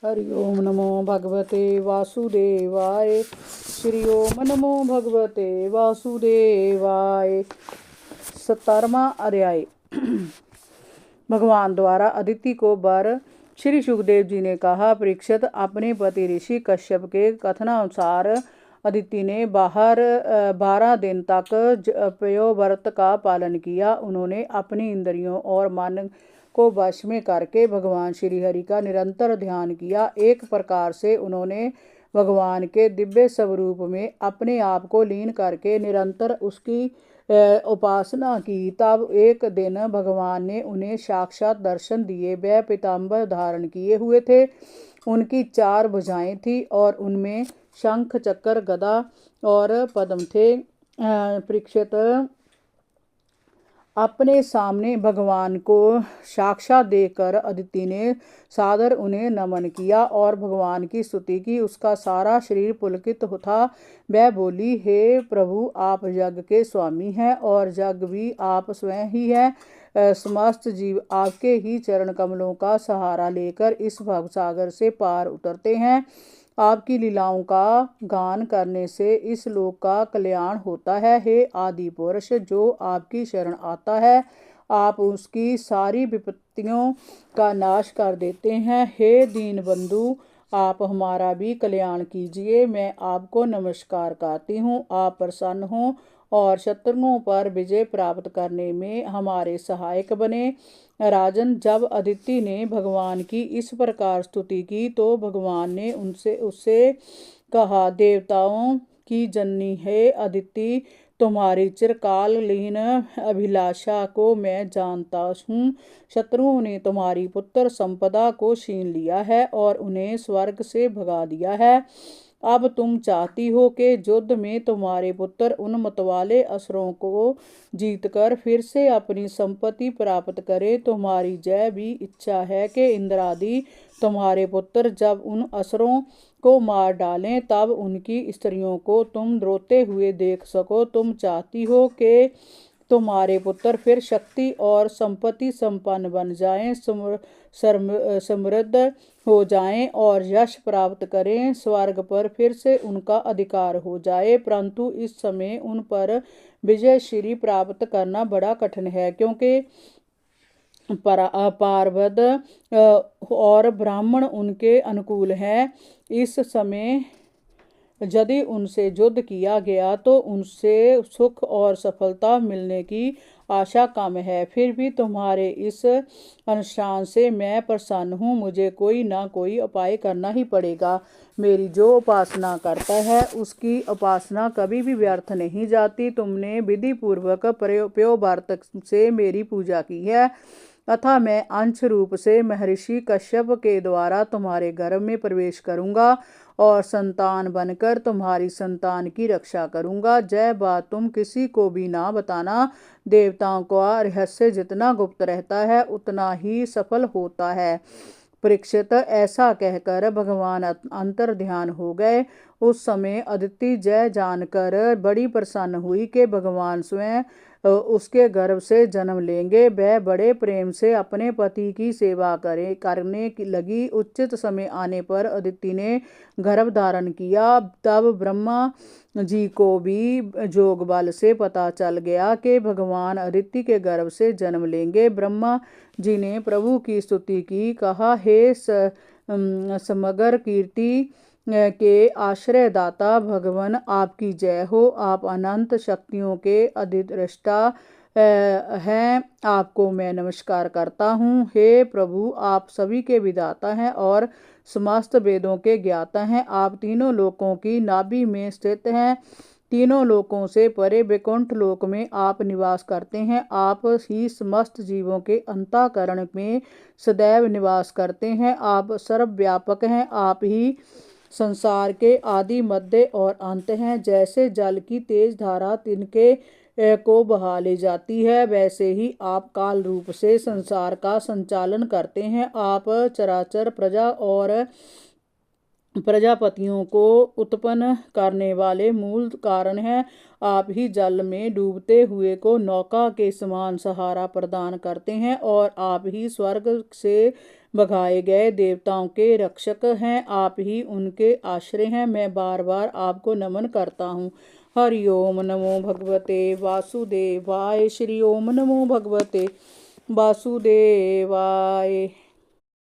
हरि ओम नमो भगवते वासुदेवाय। श्री ओम नमो भगवते वासुदेवाय। 17वां अध्याय। भगवान द्वारा अदिति को वर। श्री सुखदेव जी ने कहा, परीक्षित, अपने पति ऋषि कश्यप के कथनानुसार अदिति ने 12 दिन तक पयोव्रत का पालन किया। उन्होंने अपनी इंद्रियों और मन को वश में करके भगवान श्री हरि का निरंतर ध्यान किया। एक प्रकार से उन्होंने भगवान के दिव्य स्वरूप में अपने आप को लीन करके निरंतर उसकी उपासना की। तब एक दिन भगवान ने उन्हें साक्षात दर्शन दिए। वह पीताम्बर धारण किए हुए थे। उनकी 4 भुजाएं थी और उनमें शंख, चक्र, गदा और पद्म थे। परीक्षित, अपने सामने भगवान को साक्षात देखकर अदिति ने सादर उन्हें नमन किया और भगवान की स्तुति की। उसका सारा शरीर पुलकित था। वह बोली, हे प्रभु, आप जग के स्वामी हैं और जग भी आप स्वयं ही हैं। समस्त जीव आपके ही चरण कमलों का सहारा लेकर इस भवसागर से पार उतरते हैं। आपकी लीलाओं का गान करने से इस लोक का कल्याण होता है। हे आदि पुरुष, जो आपकी शरण आता है आप उसकी सारी विपत्तियों का नाश कर देते हैं। हे दीन बंधु, आप हमारा भी कल्याण कीजिए। मैं आपको नमस्कार करती हूँ। आप प्रसन्न हों और शत्रुओं पर विजय प्राप्त करने में हमारे सहायक बने। राजन, जब अदिति ने भगवान की इस प्रकार स्तुति की तो भगवान ने उससे कहा, देवताओं की जननी है अदिति, तुम्हारी चिरकालीन अभिलाषा को मैं जानता हूँ। शत्रुओं ने तुम्हारी पुत्र संपदा को छीन लिया है और उन्हें स्वर्ग से भगा दिया है। अब तुम चाहती हो कि युद्ध में तुम्हारे पुत्र उन मतवाले असुरों को जीतकर फिर से अपनी संपत्ति प्राप्त करे। तुम्हारी यह भी इच्छा है कि इंद्रादि तुम्हारे पुत्र जब उन असुरों को मार डालें तब उनकी स्त्रियों को तुम रोते हुए देख सको। तुम चाहती हो कि तुम्हारे पुत्र फिर शक्ति और संपत्ति संपन्न बन जाएं, समृद्ध हो जाएं और यश प्राप्त करें। स्वर्ग पर फिर से उनका अधिकार हो जाए, परंतु इस समय उन पर विजय श्री प्राप्त करना बड़ा कठिन है, क्योंकि पार्वद और ब्राह्मण उनके अनुकूल हैं। इस समय यदि उनसे युद्ध किया गया तो उनसे सुख और सफलता मिलने की आशा कम है। फिर भी तुम्हारे इस अनुष्ठान से मैं प्रसन्न हूँ। मुझे कोई ना कोई उपाय करना ही पड़ेगा। मेरी जो उपासना करता है उसकी उपासना कभी भी व्यर्थ नहीं जाती। तुमने विधि पूर्वक पयोव्रत से मेरी पूजा की है, अतः मैं अंश रूप से महर्षि कश्यप के द्वारा तुम्हारे गर्भ में प्रवेश करूंगा और संतान बनकर तुम्हारी संतान की रक्षा करूंगा। जय बात तुम किसी को भी ना बताना। देवताओं का रहस्य जितना गुप्त रहता है उतना ही सफल होता है। परीक्षित, ऐसा कहकर भगवान अंतर ध्यान हो गए। उस समय अदिति जय जानकर बड़ी प्रसन्न हुई कि भगवान स्वयं उसके गर्भ से जन्म लेंगे। वह बड़े प्रेम से अपने पति की सेवा करने लगी। उचित समय आने पर अदिति ने गर्भ धारण किया। तब ब्रह्मा जी को भी जोग बल से पता चल गया कि भगवान अदिति के गर्भ से जन्म लेंगे। ब्रह्मा जी ने प्रभु की स्तुति की, कहा, हे समग्र कीर्ति के आश्रयदाता भगवान, आपकी जय हो। आप अनंत शक्तियों के अधिष्ठा हैं। आपको मैं नमस्कार करता हूँ। हे प्रभु, आप सभी के विधाता हैं और समस्त वेदों के ज्ञाता हैं। आप तीनों लोकों की नाभि में स्थित हैं। तीनों लोकों से परे वैकुंठ लोक में आप निवास करते हैं। आप ही समस्त जीवों के अंतःकरण में सदैव निवास करते हैं। आप सर्वव्यापक हैं। आप ही संसार के आदि, मध्य और अंत हैं। जैसे जल की तेज धारा तिनके को बहा ले जाती है, वैसे ही आप काल रूप से संसार का संचालन करते हैं। आप चराचर प्रजा और प्रजापतियों को उत्पन्न करने वाले मूल कारण हैं। आप ही जल में डूबते हुए को नौका के समान सहारा प्रदान करते हैं और आप ही स्वर्ग से भगाए गए देवताओं के रक्षक हैं, आप ही उनके आश्रय हैं। मैं बार बार आपको नमन करता हूँ। हरि ओम नमो भगवते वासुदेवाय। श्री ओम नमो भगवते वासुदेवाय।